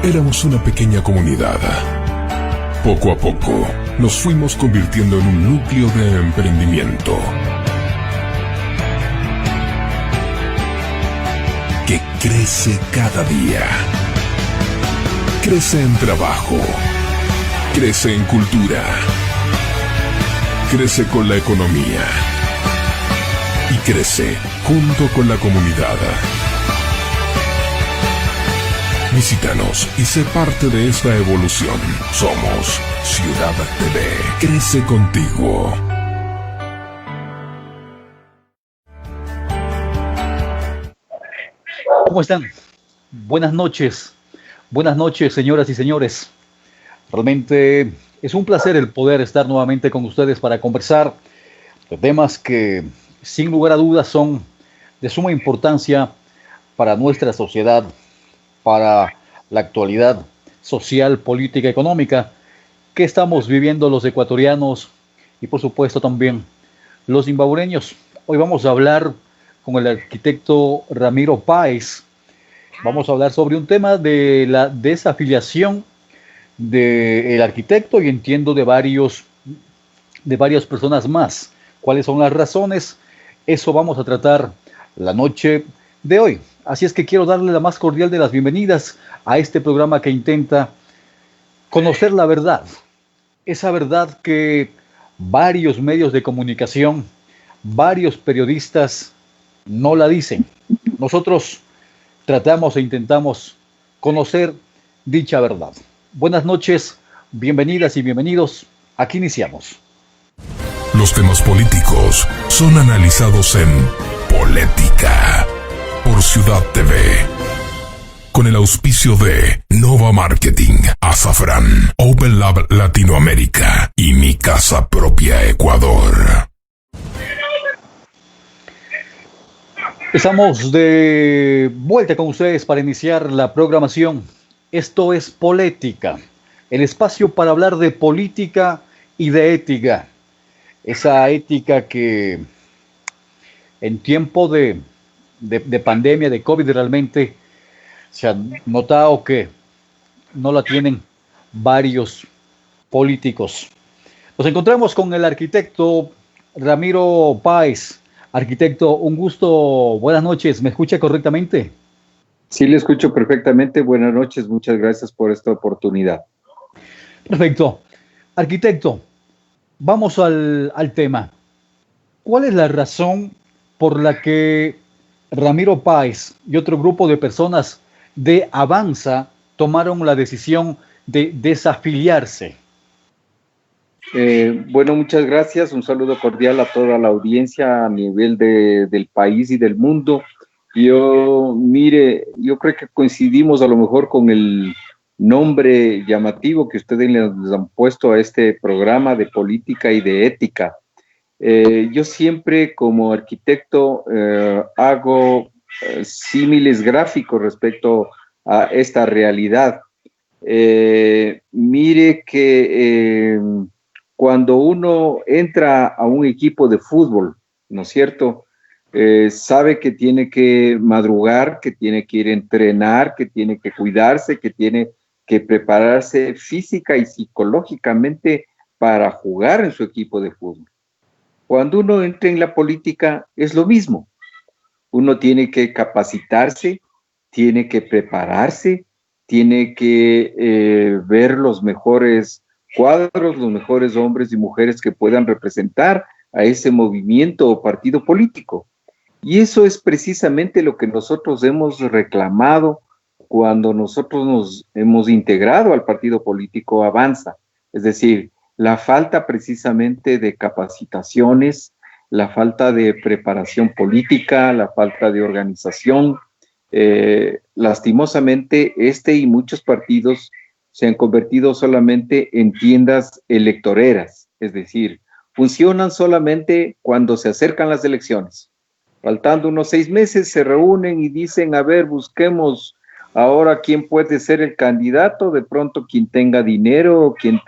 Éramos una pequeña comunidad. Poco a poco, nos fuimos convirtiendo en un núcleo de emprendimiento que crece cada día. Crece en trabajo, crece en cultura, crece con la economía y crece junto con la comunidad. Visítanos y sé parte de esta evolución. Somos Ciudad TV. Crece contigo. ¿Cómo están? Buenas noches, señoras y señores. Realmente es un placer el poder estar nuevamente con ustedes para conversar de temas que, sin lugar a dudas, son de suma importancia para nuestra sociedad, para la actualidad social, política, económica que estamos viviendo los ecuatorianos y, por supuesto, también los zimbabureños. Hoy vamos a hablar con el arquitecto Ramiro Páez. Vamos a hablar sobre un tema de la desafiliación del arquitecto y entiendo de varias personas más. ¿Cuáles son las razones? Eso vamos a tratar la noche de hoy. Así es que quiero darle la más cordial de las bienvenidas a este programa que intenta conocer la verdad. Esa verdad que varios medios de comunicación, varios periodistas no la dicen. Nosotros tratamos e intentamos conocer dicha verdad. Buenas noches, bienvenidas y bienvenidos. Aquí iniciamos. Los temas políticos son analizados en Polética por Ciudad TV, con el auspicio de Nova Marketing, Azafrán, Open Lab Latinoamérica y Mi Casa Propia Ecuador. Estamos de vuelta con ustedes para iniciar la programación. Esto es Polética, el espacio para hablar de política y de ética. Esa ética que en tiempo de pandemia, de COVID, realmente se ha notado que no la tienen varios políticos. Nos encontramos con el arquitecto Ramiro Páez. Arquitecto, un gusto, buenas noches, ¿me escucha correctamente? Sí, le escucho perfectamente, buenas noches, muchas gracias por esta oportunidad. Perfecto. Arquitecto, vamos al tema. ¿Cuál es la razón por la que Ramiro Páez y otro grupo de personas de Avanza tomaron la decisión de desafiliarse? Bueno, muchas gracias. Un saludo cordial a toda la audiencia a nivel del país y del mundo. Yo creo que coincidimos a lo mejor con el nombre llamativo que ustedes les han puesto a este programa de política y de ética. Yo siempre como arquitecto hago símiles gráficos respecto a esta realidad. Mire que cuando uno entra a un equipo de fútbol, ¿no es cierto? Sabe que tiene que madrugar, que tiene que ir a entrenar, que tiene que cuidarse, que tiene que prepararse física y psicológicamente para jugar en su equipo de fútbol. Cuando uno entra en la política es lo mismo. Uno tiene que capacitarse, tiene que prepararse, tiene que ver los mejores cuadros, los mejores hombres y mujeres que puedan representar a ese movimiento o partido político. Y eso es precisamente lo que nosotros hemos reclamado cuando nosotros nos hemos integrado al partido político Avanza. Es decir, la falta precisamente de capacitaciones, la falta de preparación política, la falta de organización. Lastimosamente, este y muchos partidos se han convertido solamente en tiendas electoreras, es decir, funcionan solamente cuando se acercan las elecciones. Faltando unos 6 meses se reúnen y dicen, a ver, busquemos ahora quién puede ser el candidato, de pronto quien tenga dinero, quien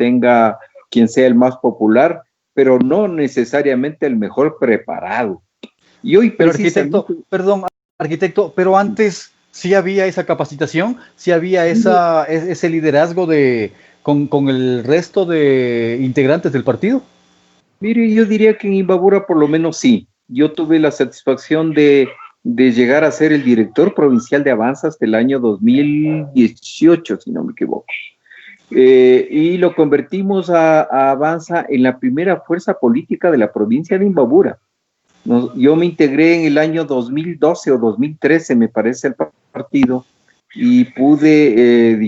sea el más popular, pero no necesariamente el mejor preparado. Y hoy pero arquitecto, pero antes ¿Sí había esa capacitación? ¿Sí había ese liderazgo con el resto de integrantes del partido? Mire, yo diría que en Imbabura por lo menos sí. Yo tuve la satisfacción de llegar a ser el director provincial de Avanza hasta el año 2018, si no me equivoco. Y lo convertimos a Avanza en la primera fuerza política de la provincia de Imbabura. Yo me integré en el año 2012 o 2013, me parece, al partido, y pude,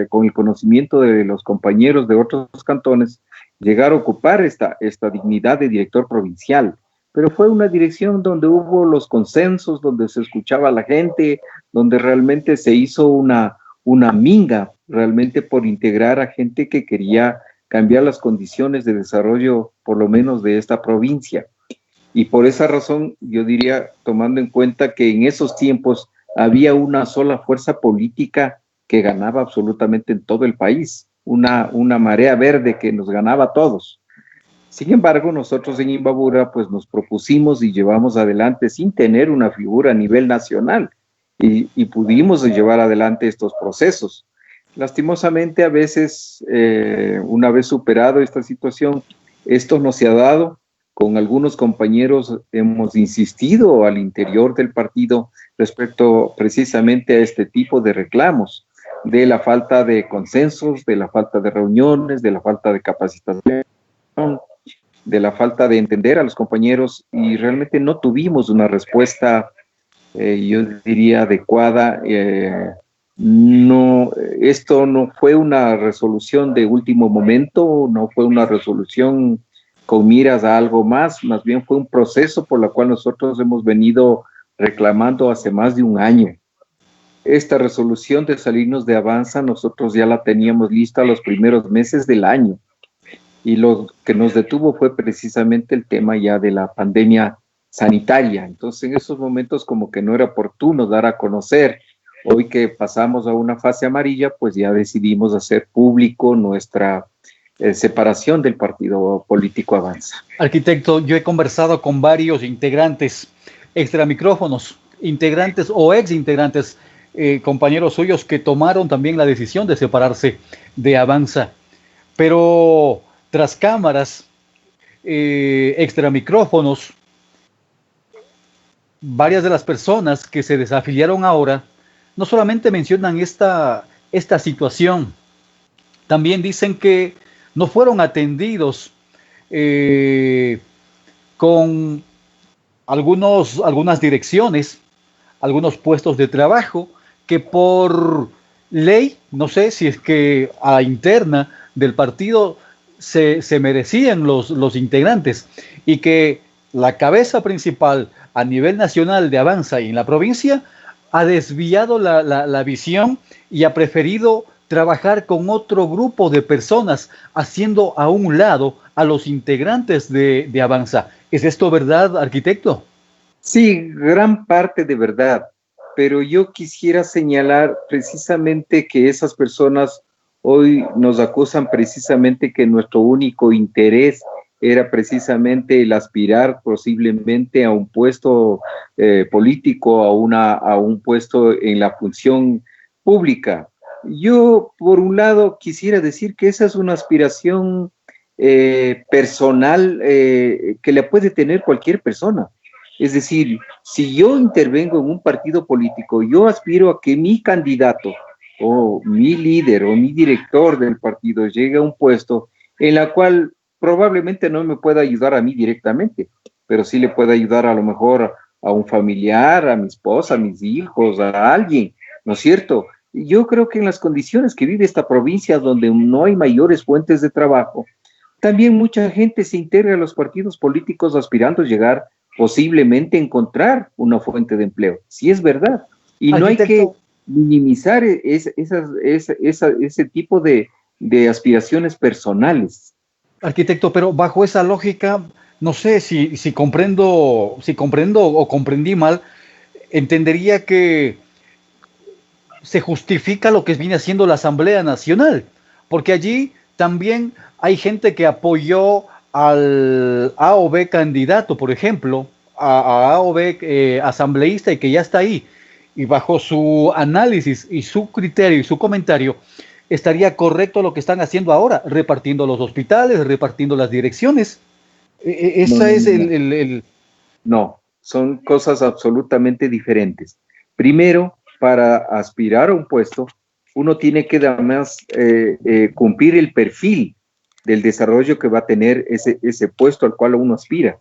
con el conocimiento de los compañeros de otros cantones, llegar a ocupar esta dignidad de director provincial. Pero fue una dirección donde hubo los consensos, donde se escuchaba a la gente, donde realmente se hizo una minga realmente por integrar a gente que quería cambiar las condiciones de desarrollo, por lo menos de esta provincia. Y por esa razón, yo diría, tomando en cuenta que en esos tiempos había una sola fuerza política que ganaba absolutamente en todo el país, una marea verde que nos ganaba a todos. Sin embargo, nosotros en Imbabura pues nos propusimos y llevamos adelante sin tener una figura a nivel nacional y pudimos llevar adelante estos procesos. Lastimosamente, a veces, una vez superado esta situación, esto no se ha dado. Con algunos compañeros hemos insistido al interior del partido respecto precisamente a este tipo de reclamos, de la falta de consensos, de la falta de reuniones, de la falta de capacitación, de la falta de entender a los compañeros, y realmente no tuvimos una respuesta, yo diría, adecuada. No, esto no fue una resolución de último momento, no fue una resolución con miras a algo más bien fue un proceso por el cual nosotros hemos venido reclamando hace más de un año. Esta resolución de salirnos de Avanza, nosotros ya la teníamos lista los primeros meses del año, y lo que nos detuvo fue precisamente el tema ya de la pandemia sanitaria. Entonces, en esos momentos como que no era oportuno dar a conocer. Hoy que pasamos a una fase amarilla, pues ya decidimos hacer público nuestra separación del partido político Avanza. Arquitecto, yo he conversado con varios integrantes, extra micrófonos, integrantes o ex integrantes, compañeros suyos que tomaron también la decisión de separarse de Avanza, pero tras cámaras, extra micrófonos, varias de las personas que se desafiliaron ahora no solamente mencionan esta situación, también dicen que no fueron atendidos con algunas direcciones, algunos puestos de trabajo que por ley, no sé si es que a la interna del partido se merecían los integrantes, y que la cabeza principal a nivel nacional de Avanza y en la provincia ha desviado la visión y ha preferido trabajar con otro grupo de personas, haciendo a un lado a los integrantes de Avanza. ¿Es esto verdad, arquitecto? Sí, gran parte de verdad, pero yo quisiera señalar precisamente que esas personas hoy nos acusan precisamente que nuestro único interés era precisamente el aspirar posiblemente a un puesto político, a un puesto en la función pública. Yo, por un lado, quisiera decir que esa es una aspiración personal que la puede tener cualquier persona. Es decir, si yo intervengo en un partido político, yo aspiro a que mi candidato o mi líder o mi director del partido llegue a un puesto en la cual probablemente no me pueda ayudar a mí directamente, pero sí le puede ayudar a lo mejor a un familiar, a mi esposa, a mis hijos, a alguien, ¿no es cierto? Yo creo que en las condiciones que vive esta provincia, donde no hay mayores fuentes de trabajo, también mucha gente se integra a los partidos políticos aspirando a llegar posiblemente a encontrar una fuente de empleo. Sí, es verdad. Y no hay que minimizar ese tipo de aspiraciones personales. Arquitecto, pero bajo esa lógica, no sé si comprendo o comprendí mal, entendería que se justifica lo que viene haciendo la Asamblea Nacional, porque allí también hay gente que apoyó al A o B candidato, por ejemplo, a A o B asambleísta, y que ya está ahí. y bajo su análisis y su criterio y su comentario, estaría correcto lo que están haciendo ahora, repartiendo los hospitales, repartiendo las direcciones. No, Esa no, es no, no. No, son cosas absolutamente diferentes. Primero, para aspirar a un puesto, uno tiene que además cumplir el perfil del desarrollo que va a tener ese puesto al cual uno aspira.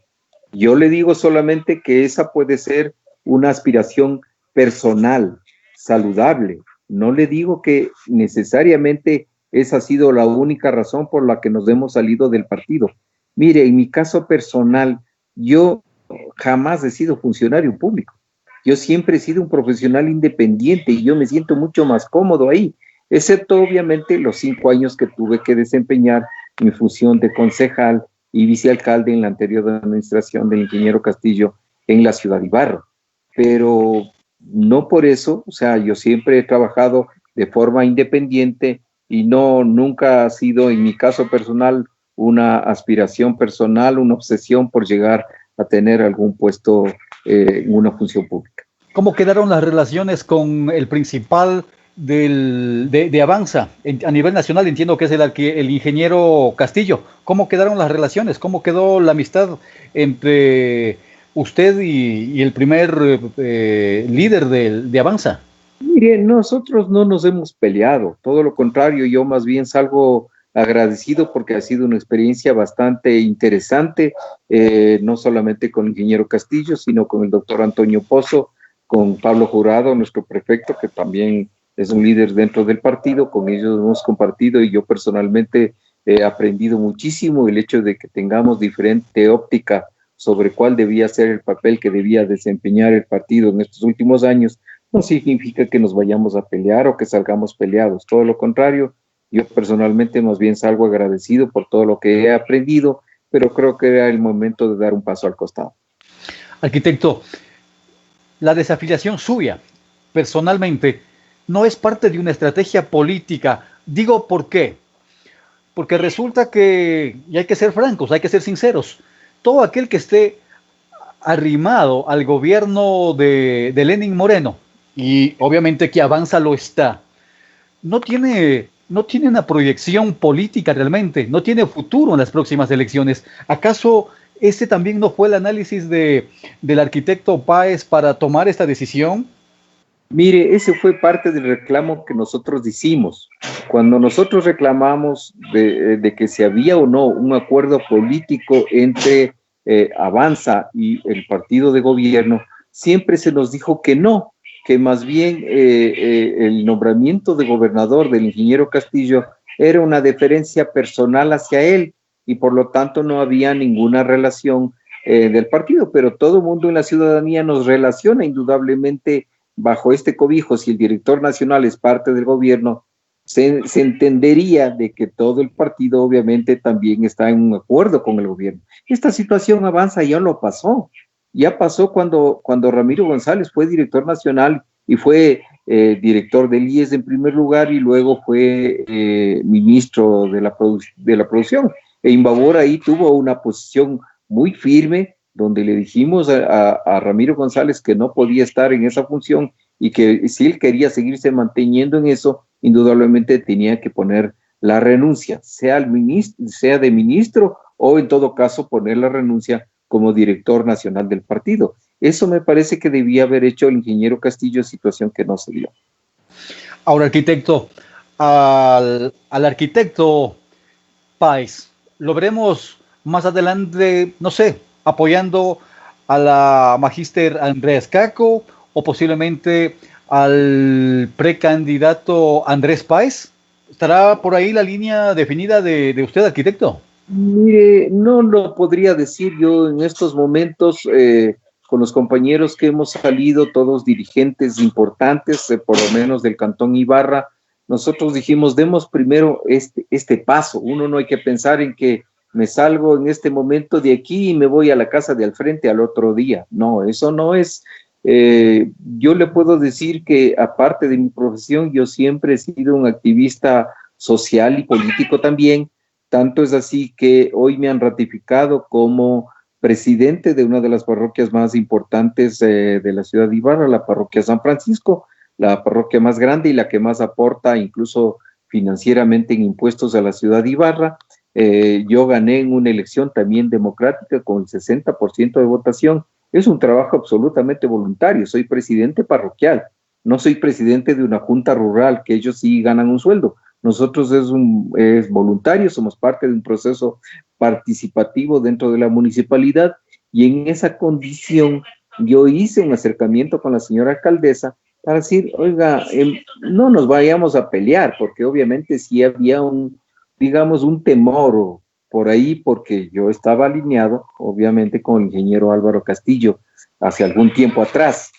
Yo le digo solamente que esa puede ser una aspiración personal, saludable. No le digo que necesariamente esa ha sido la única razón por la que nos hemos salido del partido. Mire, en mi caso personal, yo jamás he sido funcionario público. Yo siempre he sido un profesional independiente y yo me siento mucho más cómodo ahí, excepto obviamente los 5 años que tuve que desempeñar mi función de concejal y vicealcalde en la anterior administración del ingeniero Castillo en la ciudad de Ibarra. Pero no por eso, o sea, yo siempre he trabajado de forma independiente y no, nunca ha sido en mi caso personal una aspiración personal, una obsesión por llegar a tener algún puesto en una función pública. ¿Cómo quedaron las relaciones con el principal de Avanza a nivel nacional? Entiendo que es el ingeniero Castillo. ¿Cómo quedaron las relaciones? ¿Cómo quedó la amistad entre usted y el primer líder de Avanza? Mire, nosotros no nos hemos peleado, todo lo contrario, yo más bien salgo agradecido porque ha sido una experiencia bastante interesante, no solamente con el ingeniero Castillo, sino con el doctor Antonio Pozo, con Pablo Jurado, nuestro prefecto, que también es un líder dentro del partido. Con ellos hemos compartido y yo personalmente he aprendido muchísimo. El hecho de que tengamos diferente óptica sobre cuál debía ser el papel que debía desempeñar el partido en estos últimos años no significa que nos vayamos a pelear o que salgamos peleados, todo lo contrario. Yo personalmente más bien salgo agradecido por todo lo que he aprendido, pero creo que era el momento de dar un paso al costado. Arquitecto, la desafiliación suya, personalmente, no es parte de una estrategia política. Digo, ¿por qué? Porque resulta que, y hay que ser francos, hay que ser sinceros, todo aquel que esté arrimado al gobierno de Lenin Moreno, y obviamente que Avanza lo está, no tiene una proyección política realmente, no tiene futuro en las próximas elecciones. ¿Acaso ese también no fue el análisis del arquitecto Páez para tomar esta decisión? Mire, ese fue parte del reclamo que nosotros hicimos. Cuando nosotros reclamamos de que si había o no un acuerdo político entre Avanza y el partido de gobierno, siempre se nos dijo que no, que más bien el nombramiento de gobernador del ingeniero Castillo era una deferencia personal hacia él y por lo tanto no había ninguna relación del partido, pero todo el mundo en la ciudadanía nos relaciona indudablemente bajo este cobijo. Si el director nacional es parte del gobierno, se entendería de que todo el partido obviamente también está en un acuerdo con el gobierno. Esta situación Avanza ya lo pasó. Ya pasó cuando Ramiro González fue director nacional y fue director del IES en primer lugar y luego fue ministro de la producción. E Imbabor ahí tuvo una posición muy firme donde le dijimos a Ramiro González que no podía estar en esa función y que si él quería seguirse manteniendo en eso, indudablemente tenía que poner la renuncia, sea de ministro o en todo caso poner la renuncia como director nacional del partido. Eso me parece que debía haber hecho el ingeniero Castillo, situación que no se dio. Ahora, arquitecto, al arquitecto Páez, lo veremos más adelante, no sé, apoyando a la magíster Andrés Caco o posiblemente al precandidato Andrés Páez. ¿Estará por ahí la línea definida de usted, arquitecto? Mire, no lo podría decir yo en estos momentos, con los compañeros que hemos salido, todos dirigentes importantes, por lo menos del Cantón Ibarra, nosotros dijimos, demos primero este paso. Uno no hay que pensar en que me salgo en este momento de aquí y me voy a la casa de al frente al otro día. No, eso no es. Yo le puedo decir que aparte de mi profesión, yo siempre he sido un activista social y político también. Tanto es así que hoy me han ratificado como presidente de una de las parroquias más importantes de la ciudad de Ibarra, la parroquia San Francisco, la parroquia más grande y la que más aporta incluso financieramente en impuestos a la ciudad de Ibarra. Yo gané en una elección también democrática con el 60% de votación. Es un trabajo absolutamente voluntario. Soy presidente parroquial, no soy presidente de una junta rural, que ellos sí ganan un sueldo. Nosotros es voluntario, somos parte de un proceso participativo dentro de la municipalidad, y en esa condición yo hice un acercamiento con la señora alcaldesa para decir, oiga, no nos vayamos a pelear, porque obviamente sí había digamos, un temor por ahí, porque yo estaba alineado, obviamente, con el ingeniero Álvaro Castillo hace algún tiempo atrás.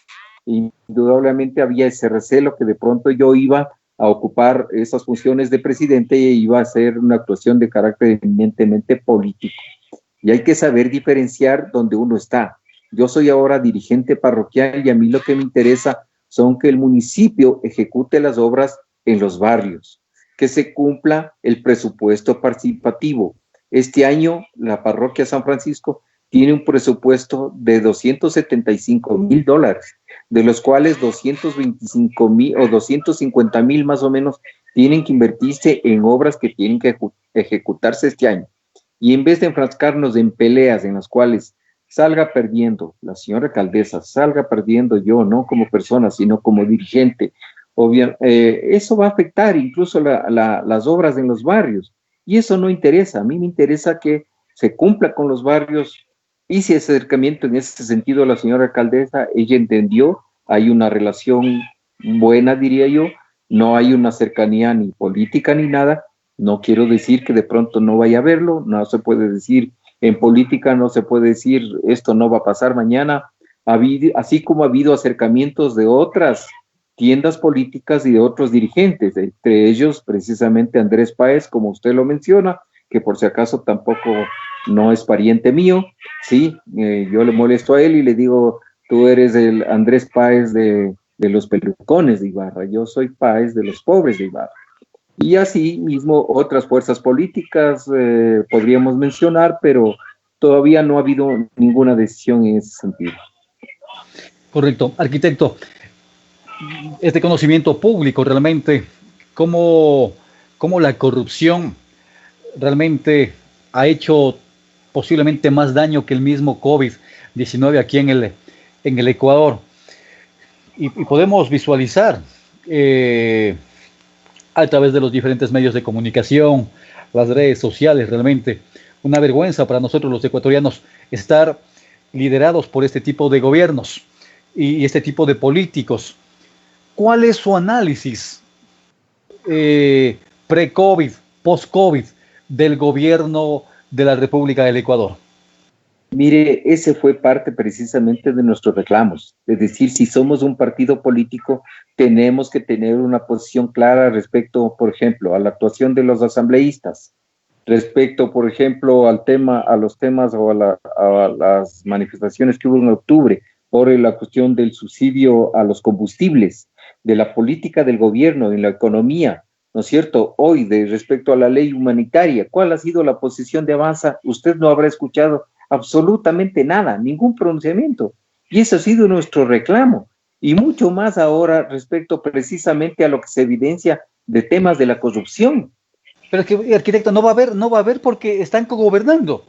Indudablemente había ese recelo que de pronto yo iba a ocupar esas funciones de presidente y iba a hacer una actuación de carácter eminentemente político. Y hay que saber diferenciar dónde uno está. Yo soy ahora dirigente parroquial y a mí lo que me interesa son que el municipio ejecute las obras en los barrios, que se cumpla el presupuesto participativo. Este año la parroquia San Francisco tiene un presupuesto de $275,000, de los cuales 225,000 o 250,000 más o menos tienen que invertirse en obras que tienen que ejecutarse este año. Y en vez de enfrascarnos en peleas en las cuales salga perdiendo la señora alcaldesa, salga perdiendo yo, no como persona, sino como dirigente, eso va a afectar incluso las obras en los barrios, y eso no interesa. A mí me interesa que se cumpla con los barrios. Hice acercamiento en ese sentido a la señora alcaldesa, ella entendió, hay una relación buena, diría yo, no hay una cercanía ni política ni nada. No quiero decir que de pronto no vaya a verlo, no se puede decir, en política no se puede decir esto no va a pasar mañana, así como ha habido acercamientos de otras tiendas políticas y de otros dirigentes, entre ellos precisamente Andrés Páez, como usted lo menciona, que por si acaso tampoco no es pariente mío, sí, yo le molesto a él y le digo, tú eres el Andrés Páez de los pelucones de Ibarra, yo soy Páez de los pobres de Ibarra. Y así mismo otras fuerzas políticas podríamos mencionar, pero todavía no ha habido ninguna decisión en ese sentido. Correcto. Arquitecto, este conocimiento público realmente, cómo la corrupción realmente ha hecho posiblemente más daño que el mismo COVID-19 aquí en el Ecuador. Y podemos visualizar a través de los diferentes medios de comunicación, las redes sociales, realmente una vergüenza para nosotros los ecuatorianos estar liderados por este tipo de gobiernos y este tipo de políticos. ¿Cuál es su análisis pre-COVID, post-COVID del gobierno de la República del Ecuador? Mire, ese fue parte precisamente de nuestros reclamos, es decir, si somos un partido político, tenemos que tener una posición clara respecto, por ejemplo, a la actuación de los asambleístas, respecto, por ejemplo, a los temas o a las manifestaciones que hubo en octubre, por la cuestión del subsidio a los combustibles, de la política del gobierno en la economía, ¿no es cierto? Hoy, respecto a la ley humanitaria, ¿cuál ha sido la posición de Avanza? Usted no habrá escuchado absolutamente nada, ningún pronunciamiento, y eso ha sido nuestro reclamo, y mucho más ahora respecto precisamente a lo que se evidencia de temas de la corrupción. Pero es que, arquitecto, no va a haber porque están cogobernando.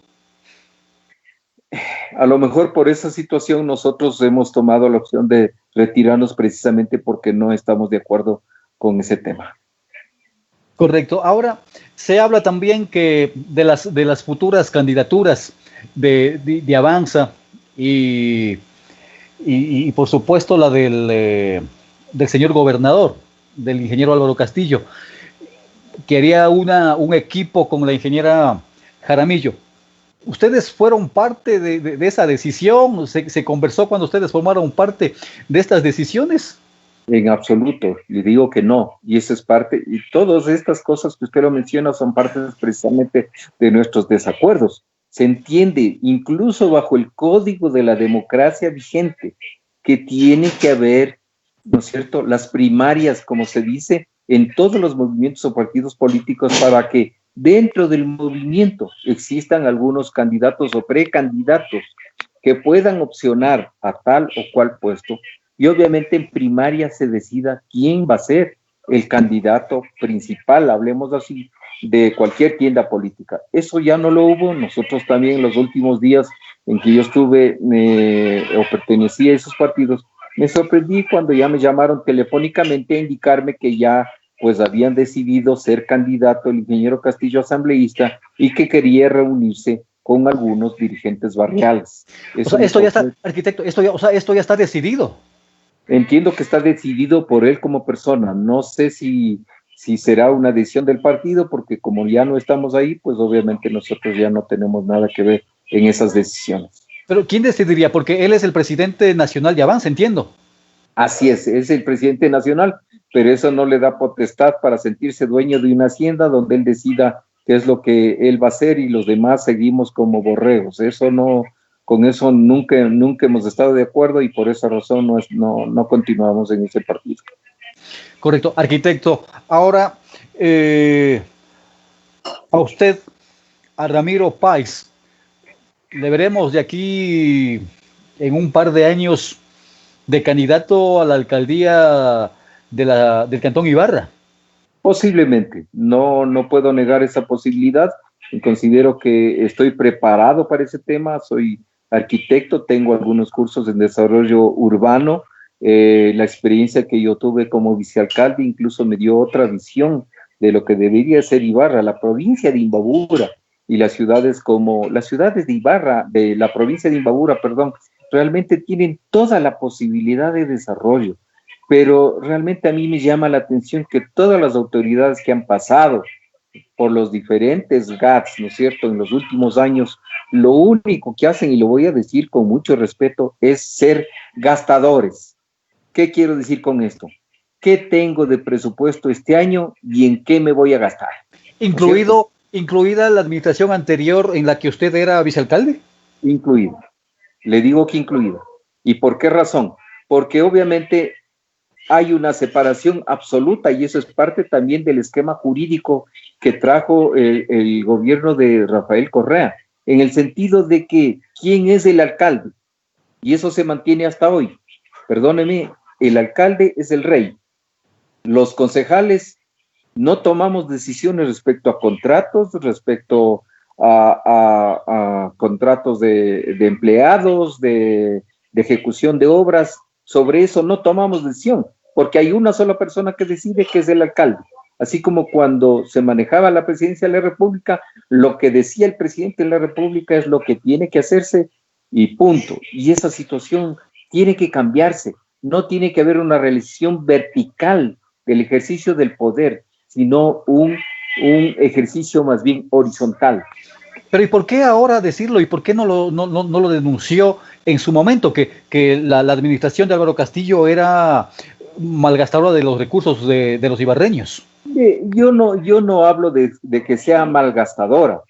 A lo mejor por esa situación nosotros hemos tomado la opción de retirarnos precisamente porque no estamos de acuerdo con ese tema. Correcto. Ahora se habla también que de las futuras candidaturas de Avanza y por supuesto la del señor gobernador, del ingeniero Álvaro Castillo, que haría un equipo con la ingeniera Jaramillo. ¿Ustedes fueron parte de esa decisión? ¿Se conversó cuando ustedes formaron parte de estas decisiones? En absoluto, le digo que no, y eso es parte, y todas estas cosas que usted lo menciona son parte precisamente de nuestros desacuerdos. Se entiende, incluso bajo el código de la democracia vigente, que tiene que haber, ¿no es cierto?, las primarias, como se dice, en todos los movimientos o partidos políticos para que dentro del movimiento existan algunos candidatos o precandidatos que puedan opcionar a tal o cual puesto, y obviamente en primaria se decida quién va a ser el candidato principal, hablemos así, de cualquier tienda política. Eso ya no lo hubo. Nosotros también en los últimos días en que yo estuve o pertenecía a esos partidos, me sorprendí cuando ya me llamaron telefónicamente a indicarme que ya pues habían decidido ser candidato el ingeniero Castillo asambleísta y que quería reunirse con algunos dirigentes barriales. Eso, o sea, esto ya está, arquitecto, esto ya está decidido. Entiendo que está decidido por él como persona. No sé si será una decisión del partido, porque como ya no estamos ahí, pues obviamente nosotros ya no tenemos nada que ver en esas decisiones. Pero ¿quién decidiría? Porque él es el presidente nacional de Avance, entiendo. Así es el presidente nacional, pero eso no le da potestad para sentirse dueño de una hacienda donde él decida qué es lo que él va a hacer y los demás seguimos como borregos. Eso no, con eso nunca hemos estado de acuerdo y por esa razón no continuamos en ese partido. Correcto. Arquitecto, ahora a usted, a Ramiro Páez, le veremos de aquí en un par de años de candidato a la alcaldía del Cantón Ibarra. Posiblemente, no puedo negar esa posibilidad. Considero que estoy preparado para ese tema, soy arquitecto, tengo algunos cursos en desarrollo urbano, la experiencia que yo tuve como vicealcalde incluso me dio otra visión de lo que debería ser Ibarra, la provincia de Imbabura y las ciudades de Ibarra, de la provincia de Imbabura, perdón, realmente tienen toda la posibilidad de desarrollo, pero realmente a mí me llama la atención que todas las autoridades que han pasado por los diferentes GATS, ¿no es cierto?, en los últimos años, lo único que hacen, y lo voy a decir con mucho respeto, es ser gastadores. ¿Qué quiero decir con esto? ¿Qué tengo de presupuesto este año y en qué me voy a gastar? ¿Incluida la administración anterior en la que usted era vicealcalde? Incluida. Le digo que incluida. ¿Y por qué razón? Porque obviamente hay una separación absoluta y eso es parte también del esquema jurídico que trajo el gobierno de Rafael Correa, en el sentido de que ¿quién es el alcalde? Y eso se mantiene hasta hoy. Perdóneme, el alcalde es el rey. Los concejales no tomamos decisiones respecto a contratos, respecto a contratos de empleados, de ejecución de obras. Sobre eso no tomamos decisión, porque hay una sola persona que decide, que es el alcalde. Así como cuando se manejaba la presidencia de la República, lo que decía el presidente de la República es lo que tiene que hacerse y punto. Y esa situación tiene que cambiarse. No tiene que haber una realización vertical del ejercicio del poder, sino un ejercicio más bien horizontal. Pero ¿y por qué ahora decirlo? ¿Y por qué no lo denunció en su momento? Que la administración de Álvaro Castillo era malgastadora de los recursos de los ibarreños. Yo no hablo de que sea malgastadora.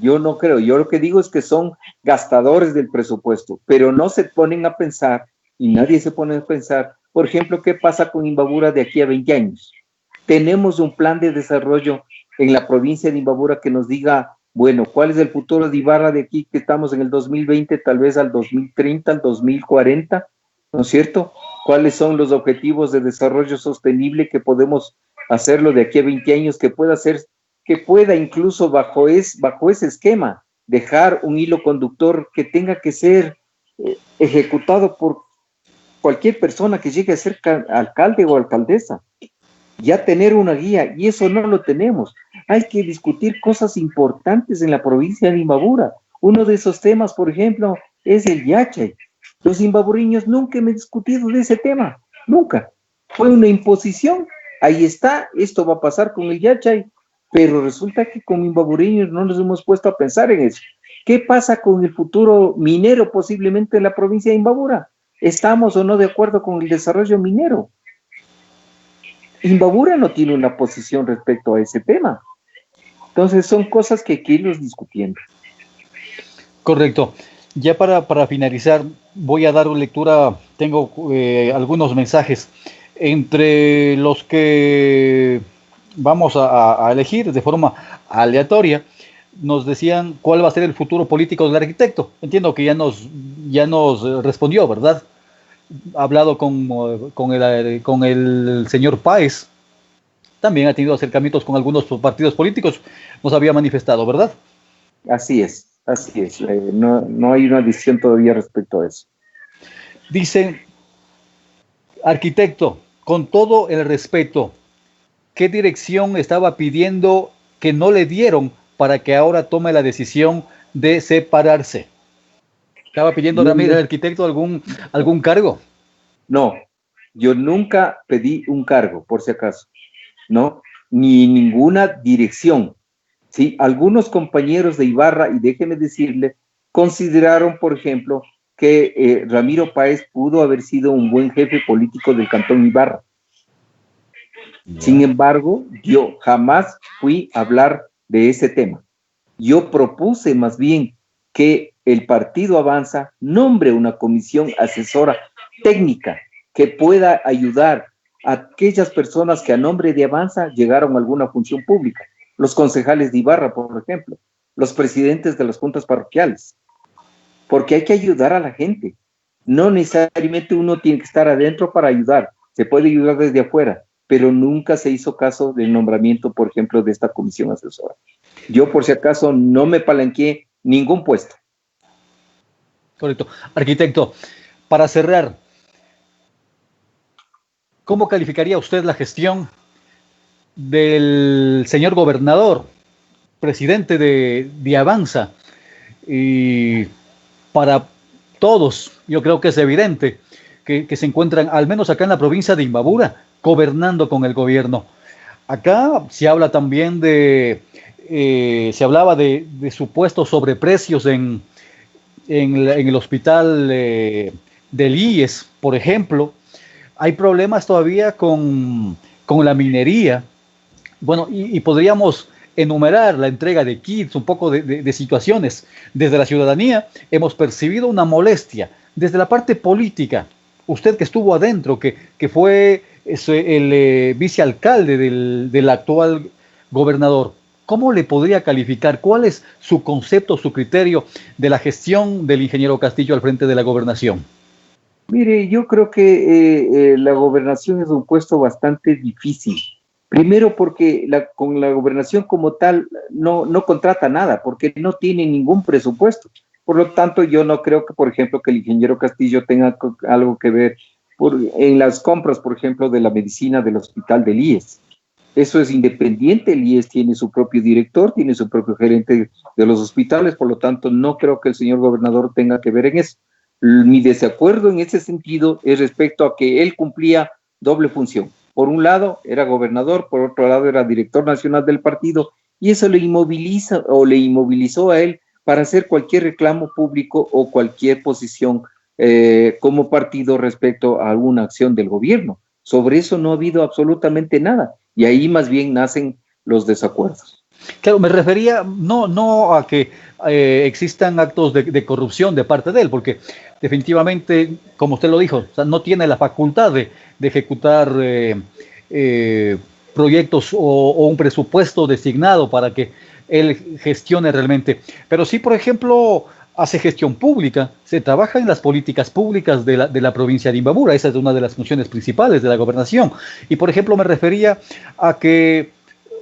Yo no creo. Yo lo que digo es que son gastadores del presupuesto, pero no se ponen a pensar, y nadie se pone a pensar, por ejemplo, ¿qué pasa con Imbabura de aquí a 20 años? Tenemos un plan de desarrollo en la provincia de Imbabura que nos diga, bueno, ¿cuál es el futuro de Ibarra de aquí que estamos en el 2020, tal vez al 2030, al 2040? ¿No es cierto? ¿Cuáles son los objetivos de desarrollo sostenible que podemos hacerlo de aquí a 20 años, que pueda incluso bajo ese esquema dejar un hilo conductor que tenga que ser ejecutado por cualquier persona que llegue a ser alcalde o alcaldesa? Ya tener una guía, y eso no lo tenemos. Hay que discutir cosas importantes en la provincia de Imbabura. Uno de esos temas, por ejemplo, es el yachay. Los imbabureños nunca hemos discutido de ese tema, nunca. Fue una imposición, ahí está, esto va a pasar con el yachay, pero resulta que como imbabureños no nos hemos puesto a pensar en eso. ¿Qué pasa con el futuro minero posiblemente en la provincia de Imbabura? ¿Estamos o no de acuerdo con el desarrollo minero? Imbabura no tiene una posición respecto a ese tema. Entonces son cosas que hay que irnos discutiendo. Correcto. Ya para finalizar, voy a dar lectura, tengo algunos mensajes, entre los que vamos a elegir de forma aleatoria, nos decían cuál va a ser el futuro político del arquitecto. Entiendo que ya nos respondió, ¿verdad? Ha hablado con el señor Páez, también ha tenido acercamientos con algunos partidos políticos, nos había manifestado, ¿verdad? Así es, así es. No hay una decisión todavía respecto a eso. Dice, arquitecto, con todo el respeto, ¿qué dirección estaba pidiendo que no le dieron para que ahora tome la decisión de separarse? ¿Estaba pidiendo Ramírez, el arquitecto, algún cargo? No, yo nunca pedí un cargo, por si acaso, ¿no? Ni ninguna dirección. Sí, algunos compañeros de Ibarra, y déjeme decirle, consideraron, por ejemplo, que Ramiro Páez pudo haber sido un buen jefe político del Cantón Ibarra. Sin embargo, yo jamás fui a hablar de ese tema. Yo propuse más bien que el Partido Avanza nombre una comisión asesora técnica que pueda ayudar a aquellas personas que a nombre de Avanza llegaron a alguna función pública. Los concejales de Ibarra, por ejemplo, los presidentes de las juntas parroquiales, porque hay que ayudar a la gente. No necesariamente uno tiene que estar adentro para ayudar, se puede ayudar desde afuera, pero nunca se hizo caso del nombramiento, por ejemplo, de esta comisión asesora. Yo, por si acaso, no me palanqueé ningún puesto. Correcto. Arquitecto, para cerrar, ¿cómo calificaría usted la gestión del señor gobernador, presidente de Avanza? Y para todos, yo creo que es evidente que se encuentran, al menos acá en la provincia de Imbabura, gobernando con el gobierno. Acá se habla también se hablaba de supuestos sobreprecios en el hospital del IES, por ejemplo. Hay problemas todavía con la minería. Bueno, y podríamos enumerar la entrega de kits, un poco de situaciones. Desde la ciudadanía hemos percibido una molestia. Desde la parte política, usted que estuvo adentro, que fue el vicealcalde del actual gobernador, ¿cómo le podría calificar? ¿Cuál es su concepto, su criterio de la gestión del ingeniero Castillo al frente de la gobernación? Mire, yo creo que la gobernación es un puesto bastante difícil. Primero porque con la gobernación como tal no contrata nada, porque no tiene ningún presupuesto. Por lo tanto, yo no creo que, por ejemplo, que el ingeniero Castillo tenga algo que ver en las compras, por ejemplo, de la medicina del hospital del IES. Eso es independiente, el IES tiene su propio director, tiene su propio gerente de los hospitales, por lo tanto, no creo que el señor gobernador tenga que ver en eso. Mi desacuerdo en ese sentido es respecto a que él cumplía doble función. Por un lado era gobernador, por otro lado era director nacional del partido, y eso le inmovilizó a él para hacer cualquier reclamo público o cualquier posición como partido respecto a alguna acción del gobierno. Sobre eso no ha habido absolutamente nada, y ahí más bien nacen los desacuerdos. Claro, me refería no a que existan actos de corrupción de parte de él, porque definitivamente, como usted lo dijo, o sea, no tiene la facultad de ejecutar proyectos o un presupuesto designado para que él gestione realmente. Pero sí, por ejemplo, hace gestión pública, se trabaja en las políticas públicas de la provincia de Imbabura, esa es una de las funciones principales de la gobernación. Y, por ejemplo, me refería a que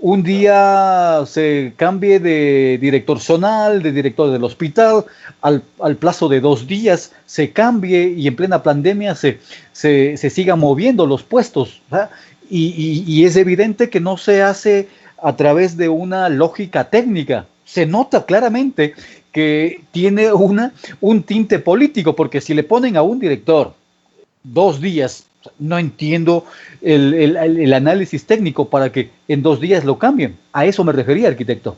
un día se cambie de director zonal, de director del hospital, al plazo de 2 días se cambie y en plena pandemia se sigan moviendo los puestos, ¿verdad? Y es evidente que no se hace a través de una lógica técnica. Se nota claramente que tiene un tinte político, porque si le ponen a un director 2 días, no entiendo el análisis técnico para que en 2 días lo cambien. A eso me refería, arquitecto.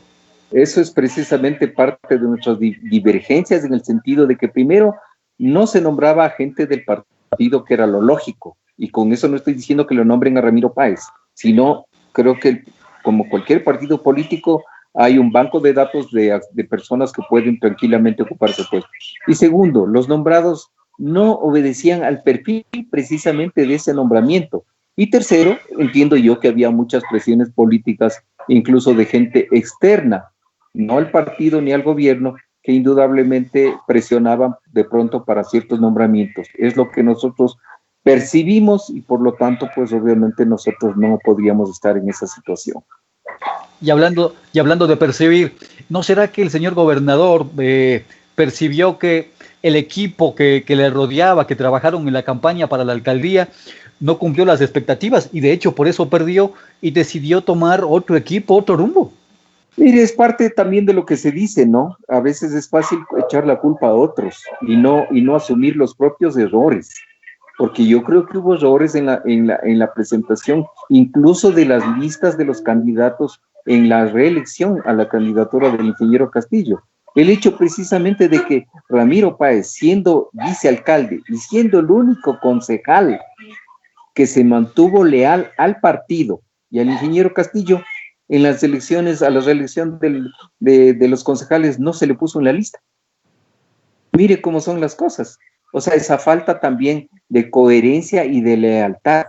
Eso es precisamente parte de nuestras divergencias, en el sentido de que primero no se nombraba a gente del partido, que era lo lógico, y con eso no estoy diciendo que lo nombren a Ramiro Páez, sino creo que como cualquier partido político hay un banco de datos de personas que pueden tranquilamente ocupar ese puesto. Y segundo, los nombrados no obedecían al perfil precisamente de ese nombramiento. Y tercero, entiendo yo que había muchas presiones políticas, incluso de gente externa, no al partido ni al gobierno, que indudablemente presionaban de pronto para ciertos nombramientos. Es lo que nosotros percibimos y por lo tanto, pues obviamente nosotros no podríamos estar en esa situación. Y hablando de percibir, ¿no será que el señor gobernador percibió que el equipo que le rodeaba, que trabajaron en la campaña para la alcaldía, no cumplió las expectativas y de hecho por eso perdió y decidió tomar otro equipo, otro rumbo? Mire, es parte también de lo que se dice, ¿no? A veces es fácil echar la culpa a otros y no asumir los propios errores, porque yo creo que hubo errores en la presentación, incluso de las listas de los candidatos en la reelección a la candidatura del ingeniero Castillo. El hecho precisamente de que Ramiro Páez, siendo vicealcalde y siendo el único concejal que se mantuvo leal al partido y al ingeniero Castillo, en las elecciones, a la reelección de los concejales no se le puso en la lista. Mire cómo son las cosas. O sea, esa falta también de coherencia y de lealtad,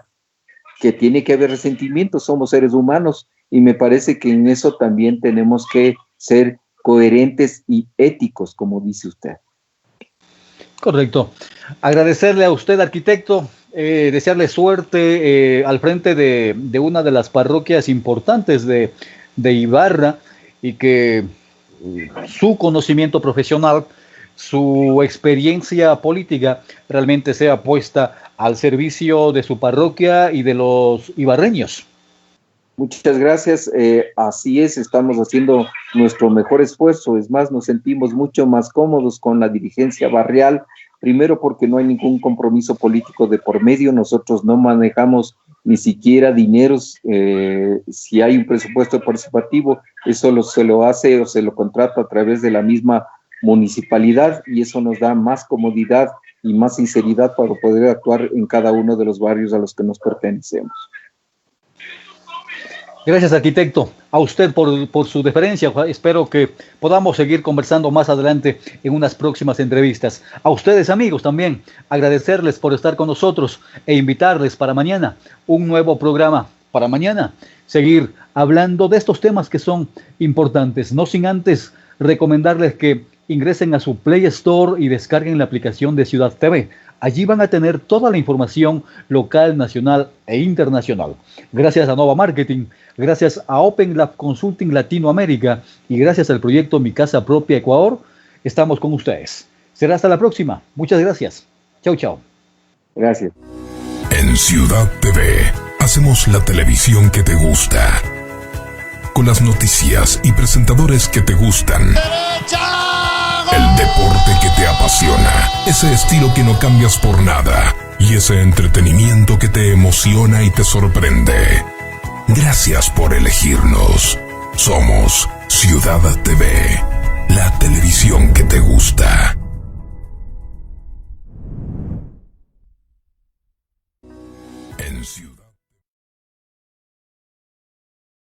que tiene que haber resentimiento, somos seres humanos y me parece que en eso también tenemos que ser coherentes y éticos, como dice usted. Correcto. Agradecerle a usted, arquitecto, desearle suerte al frente de una de las parroquias importantes de Ibarra y que su conocimiento profesional, su experiencia política realmente sea puesta al servicio de su parroquia y de los ibarreños. Muchas gracias, así es, estamos haciendo nuestro mejor esfuerzo, es más, nos sentimos mucho más cómodos con la dirigencia barrial, primero porque no hay ningún compromiso político de por medio, nosotros no manejamos ni siquiera dineros, si hay un presupuesto participativo, eso se lo hace o se lo contrata a través de la misma municipalidad y eso nos da más comodidad y más sinceridad para poder actuar en cada uno de los barrios a los que nos pertenecemos. Gracias, arquitecto, a usted por su deferencia. Espero que podamos seguir conversando más adelante en unas próximas entrevistas. A ustedes, amigos, también agradecerles por estar con nosotros e invitarles para mañana un nuevo programa. Para mañana seguir hablando de estos temas que son importantes, no sin antes recomendarles que ingresen a su Play Store y descarguen la aplicación de Ciudad TV. Allí van a tener toda la información local, nacional e internacional. Gracias a Nova Marketing, gracias a Open Lab Consulting Latinoamérica y gracias al proyecto Mi Casa Propia Ecuador, estamos con ustedes. Será hasta la próxima. Muchas gracias. Chau, chau. Gracias. En Ciudad TV hacemos la televisión que te gusta, con las noticias y presentadores que te gustan. El deporte que te apasiona, ese estilo que no cambias por nada y ese entretenimiento que te emociona y te sorprende. Gracias por elegirnos. Somos Ciudad TV, la televisión que te gusta. En Ciudad